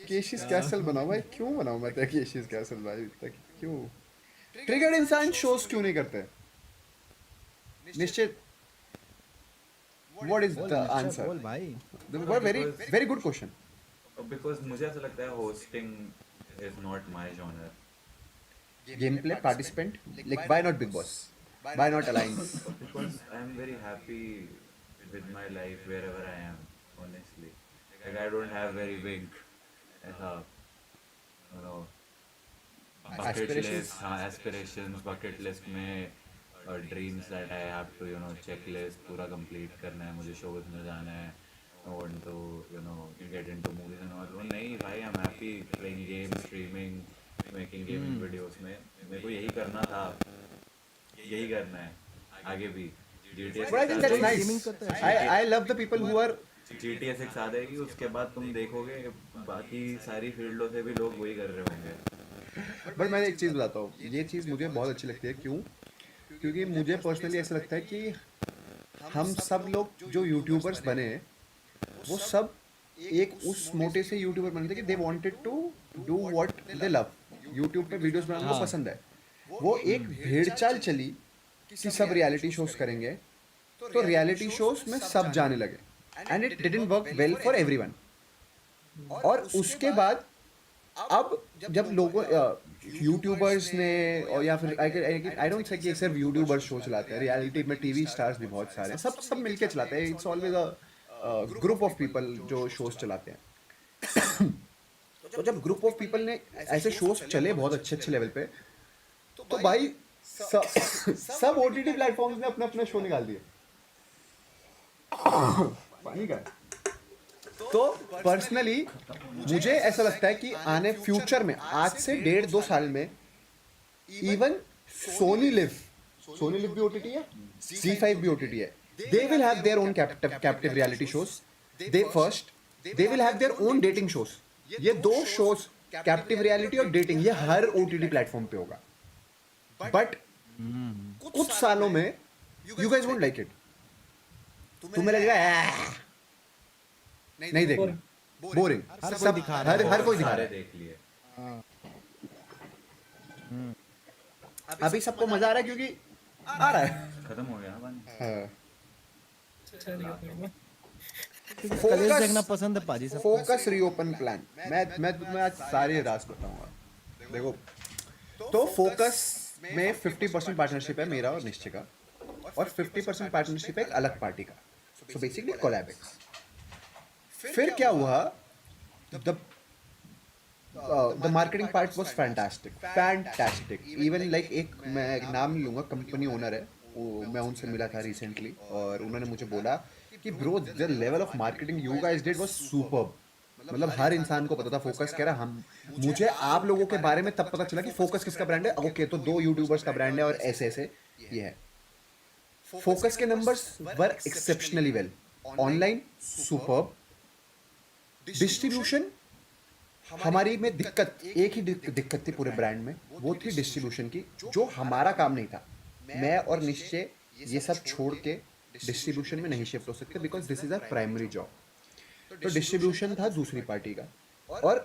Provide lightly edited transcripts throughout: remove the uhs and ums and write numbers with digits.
केशिस castle बनाऊं भाई, क्यों बनाऊं मैं तेरा केशिस कैसल भाई तक, क्यों ट्रिगर्ड इंसान शोज क्यों नहीं करते? निश्चित, व्हाट इज बोल द निश्चय आंसर? बोल भाई। Very because very good question. Because मुझे ऐसा लगता है hosting is not my genre. Game play participant, like why not Bigg Boss, why not alliance? Because I am very happy with my life wherever I am, honestly. Like I don't have very big ऐसा you know bucket aspirations. List, हाँ aspirations bucket list में, और dreams that I have to check list पूरा complete करना है, मुझे shows में जाना है, I want to get into movies and all. नहीं भाई, I am happy playing game, streaming, making gaming videos में। मेरे को यही करना था, यही करना है आगे भी। जी T S But I think that's जो nice. गेमिंग करता है I love the people who are. G T S six आ जाएगी, उसके बाद तुम देखोगे बाकी सारी फील्डों से भी लोग वही कर रहे होंगे। बट मैं एक चीज़ बताता हूँ, ये चीज़ मुझे बहुत अच्छी लगती है। क्यों? क्योंकि मुझे पर्सनली ऐसा लगता है कि हम सब लोग जो यूट्यूबर्स बने हैं, वो सब एक उस मोटे से यूट्यूबर बने थे कि they wanted to do what they love. YouTube पे वीडियोस बनाना उनको हाँ। पसंद है। वो एक भेड़चाल चली कि सब रियलिटी शोज करेंगे, तो रियलिटी शोज में सब जाने लगे, and it didn't work well for everyone. और उसके बाद अब जब लोगों यूट्यूबर्स ने, और या फिर आई डोंट से कि सिर्फ यूट्यूबर्स शो चलाते हैं, रियलिटी में टीवी स्टार्स भी बहुत सारे हैं, सब सब मिलके चलाते हैं। It's always a group of people जो शोज चलाते हैं। तो जब ग्रुप ऑफ पीपल ने ऐसे शोज चले बहुत अच्छे अच्छे लेवल पे, तो भाई सब ओटीटी प्लेटफॉर्म्स ने अपने अपने शो निकाल दिए। पानी का। तो पर्सनली मुझे ऐसा लगता है कि आने फ्यूचर में, आज से 1.5-2 साल में, even Sony LIV, Sony LIV भी ओटीटी है, Z5 भी ओटीटी है, they will have their own captive reality shows. They first, they will have their own dating shows. ये दो शोज, कैप्टिव रियलिटी और डेटिंग, ये हर ओटीटी प्लेटफॉर्म पे होगा। बट कुछ सालों में you guys won't like it. तुम्हें लगेगा नहीं देखना, बोरिंग, हर कोई सब दिखा रहा है। हर कोई दिखा सारे रहा है। देख लिए। अभी सबको मजा आ रहा है क्योंकि आ रहा है। खत्म हो गया ना पानी। हाँ। क्योंकि कलेश देखना पसंद है पाजी सबको। फोकस रीओपन प्लान, मैं आज सारे राज बताऊंगा। देखो, तो फोकस में 50% पार्टनरशिप है मेरा और निश्चय का, और 50% पार्टनरशिप है एक अलग पार्टी का। So basically Colabix. फिर क्या हुआ? The the marketing part was fantastic, fantastic. Even like एक मैं नाम नहीं लूंगा, कंपनी ओनर है वो, मैं उनसे मिला था रिसेंटली, और उन्होंने मुझे बोला कि bro the level of marketing you guys did was superb. मतलब हर इंसान को पता था फोकस कह रहा हम, मुझे आप लोगों के बारे में तब पता चला कि फोकस किसका ब्रांड है। ओके, तो 2 यूट्यूबर्स का ब्रांड है और ऐसे ऐसे ये है। फोकस के numbers were exceptionally well, online superb, distribution हमारी में दिक्कत, एक ही दिक्कत थी पूरे ब्रांड में, वो थी डिस्ट्रीब्यूशन की, जो हमारा काम नहीं था। मैं और निश्चय ये सब छोड़ के डिस्ट्रीब्यूशन में नहीं शिफ्ट हो सकते, because this is our primary job. तो डिस्ट्रीब्यूशन था दूसरी पार्टी का, और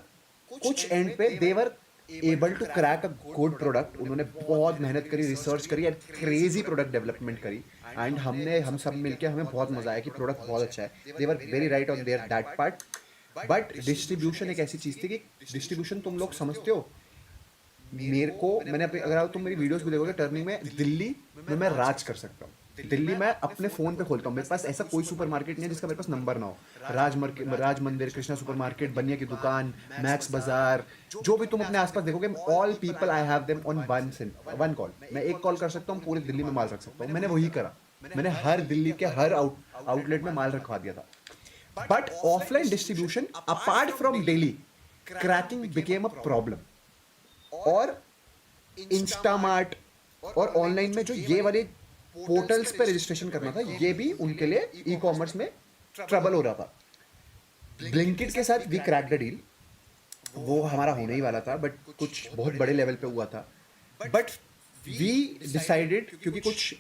कुछ एंड पे they were able to crack a good product. उन्होंने बहुत मेहनत करी, रिसर्च करी एंड क्रेजी प्रोडक्ट डेवलपमेंट करी, एंड हम सब मिलके हमें बहुत मजा आया कि प्रोडक्ट बहुत अच्छा है। They were very right on there that part. But distribution एक ऐसी चीज थी कि डिस्ट्रीब्यूशन, तुम लोग समझते हो, मेरे को, मैंने अपने, अगर तुम मेरी वीडियोस भी देखोगे, टर्निंग में दिल्ली में मैं राज कर सकता हूँ। दिल्ली में अपने फोन पे खोलता हूँ, मेरे पास ऐसा कोई सुपरमार्केट नहीं है जिसका मेरे पास नंबर ना हो। राज मंदिर, कृष्णा सुपरमार्केट, बनिया की दुकान, मैक्स बाजार, जो भी तुम अपने आसपास देखोगे, all people I have them on one call. मैं एक कॉल कर सकता हूँ, पूरी दिल्ली में माल रख सकता हूँ। मैंने वही करा, मैंने हर दिल्ली के हर आउटलेट में माल रखवा दिया था। But offline distribution, apart from Delhi, cracking became a problem. और Instamart और ऑनलाइन में जो ये वाले पोर्टल्स पे रजिस्ट्रेशन करना था, ये भी उनके लिए ई कॉमर्स में ट्रबल हो रहा था। ब्लिंकिट के साथ वी क्रैक द डील, वो हमारा होने ही वाला था, बट कुछ बहुत बड़े लेवल पे हुआ था। बट वी डिसाइडेड, क्योंकि कुछ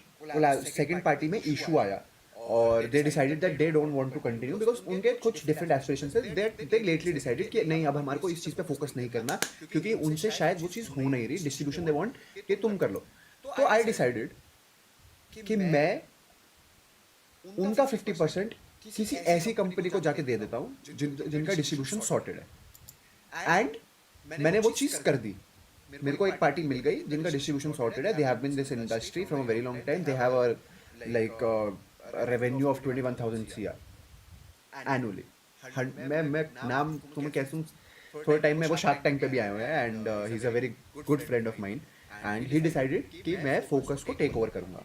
सेकंड पार्टी में इशू आया, और they decided that they don't want to continue because उनके कुछ डिफरेंट एस्पिरेशंस है, दैट दे लेटली डिसाइडेड कि नहीं अब हमारे को इस चीज़ पे फोकस नहीं करना, क्योंकि उनसे शायद वो चीज़ हो नहीं रही, डिस्ट्रीब्यूशन दे वांट कि तुम कर लो। तो आई डिसाइडेड कि मैं उनका 50% किसी ऐसी कंपनी को जाके दे देता हूँ जिनका डिस्ट्रीब्यूशन सॉर्टेड है। एंड मैंने वो चीज़ कर दी। मेरे को एक पार्टी मिल गई जिनका डिस्ट्रीब्यूशन सॉर्टेड है, they have been this industry from a very long time, they have a like revenue of 21,000 CR annually. मैं नाम तुम्हें कैसे दूं? थोड़े टाइम में वो शार्क टैंक पे भी आए हुए हैं and he is a very good friend of mine and he decided कि मैं फोकस को टेक ओवर करूंगा।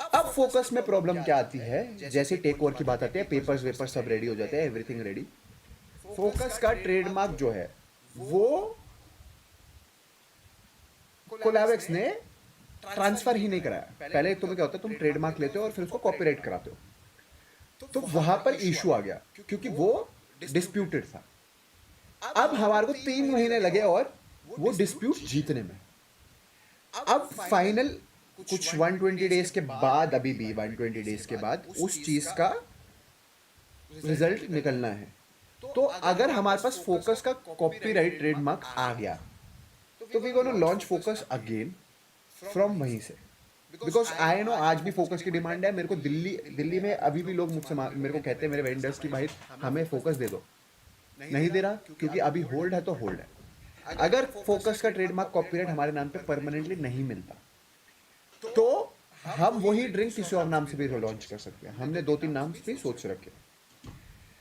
अब फोकस में प्रॉब्लम क्या आती है, जैसे टेक ओवर की बात आती है, पेपर्स वेपर्स सब रेडी हो जाते हैं, एवरीथिंग रेडी। फोकस का ट्रेडमार्क जो है वो कोलैवेक्स ने ट्रांसफर ही नहीं कराया। पहले तुम्हें क्या होता है, तुम ट्रेडमार्क लेते हो और फिर उसको कॉपीराइट कराते हो, तो वहां पर इशू आ गया क्योंकि वो डिस्प्यूटेड था। अब हमारे को 3 महीने लगे और वो डिस्प्यूट जीतने में। अब फाइनल कुछ 120 डेज के बाद, अभी भी 120 डेज के बाद उस चीज का रिजल्ट निकलना है। तो अगर हमारे पास फोकस का कॉपीराइट ट्रेडमार्क आ गया तो we gonna launch focus again from वहीं से, बिकॉज आई नो आज भी फोकस की डिमांड है। मेरे को दिल्ली में अभी भी लोग मुझसे मेरे को कहते हैं, मेरे वेंडर्स की भाई हमें फोकस दे दो, नहीं दे रहा क्योंकि अभी होल्ड है तो होल्ड है। अगर फोकस का ट्रेडमार्क कॉपीराइट हमारे नाम पे परमानेंटली नहीं मिलता तो हम वही ड्रिंक किसी और नाम से भी लॉन्च कर सकते हैं। हमने 2-3 नाम भी सोच रखे।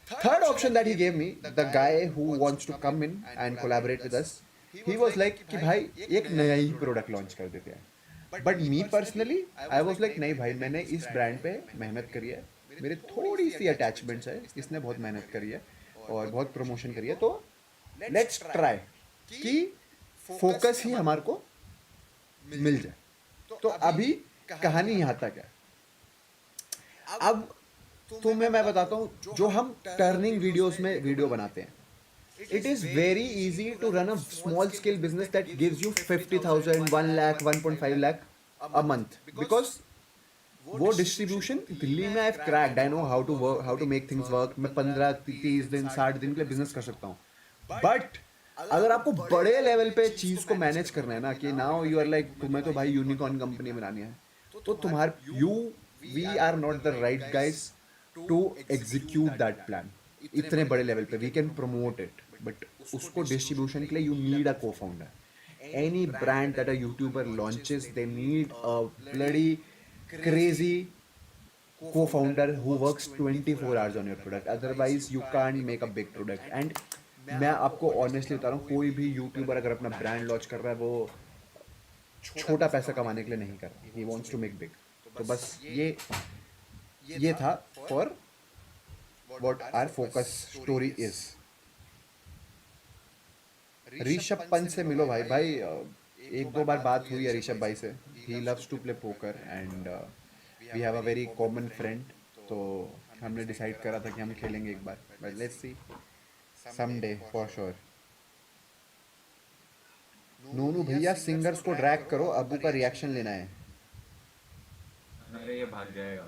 Third option that he gave me, the guy who wants to come in and collaborate with us, he was like कि भाई एक नया ही प्रोडक्ट लॉन्च कर देते हैं। But me personally I was like नहीं भाई, मैंने इस ब्रांड पे मेहनत करी है, मेरी थोड़ी सी अटैचमेंट्स है, इसने बहुत मेहनत करी है और बहुत प्रमोशन करी है, तो लेट्स ट्राई कि फोकस ही हमारे को मिल जाए। तो अभी कहानी यहाँ तक है। अब तुम्हें मैं बताता हूँ, जो हम टर्निंग वीडियोस में वीडियो बनाते हैं, it is very easy to run a small scale business that gives you 50,000, 1 lakh, 1.5 lakh a month, because वो डिस्ट्रीब्यूशन दिल्ली में I have cracked, I know how to work, how to make things work. मैं 15, 30 दिन, 60 दिन के लिए business कर सकता हूँ। बट अगर आपको बड़े लेवल पे चीज को मैनेज करना है ना, कि नाउ यू आर लाइक, तुम्हें तो भाई यूनिकॉर्न कंपनी बनानी है, तो तुम्हारे we are not the right guys to execute that plan. इतने बड़े लेवल पे we can promote it, but उसको डिस्ट्रीब्यूशन के लिए you need a co-founder. Any brand that a YouTuber launches, they need a bloody crazy co-founder who works 24 hours on your product, otherwise you can't make a big product। and मैं आपको honestly बता रहा हूँ, कोई भी YouTuber अगर अपना brand launch कर रहा है, वो छोटा पैसा कमाने के लिए नहीं कर रहा, he wants to make big. तो बस ये था for what our focus story is. Rishabh Pant से मिलो भाई, एक दो बार बात हुई है ऋषभ भाई से। He loves to play poker and we have a very common friend, तो हमने डिसाइड करा था कि हम खेलेंगे एक बार, but let's see someday for sure. Nunu भैया सिंगर्स को ड्रैग करो, अबू का रिएक्शन लेना है। अरे ये भाग जाएगा।